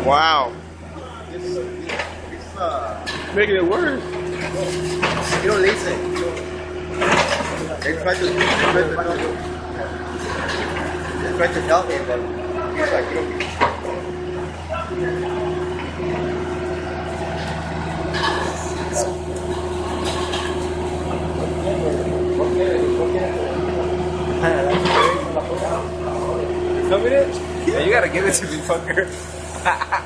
Wow. It's Making it worse. you don't listen. They try to tell him, but he's like, you don't. Yeah, you gotta give it to me, fucker.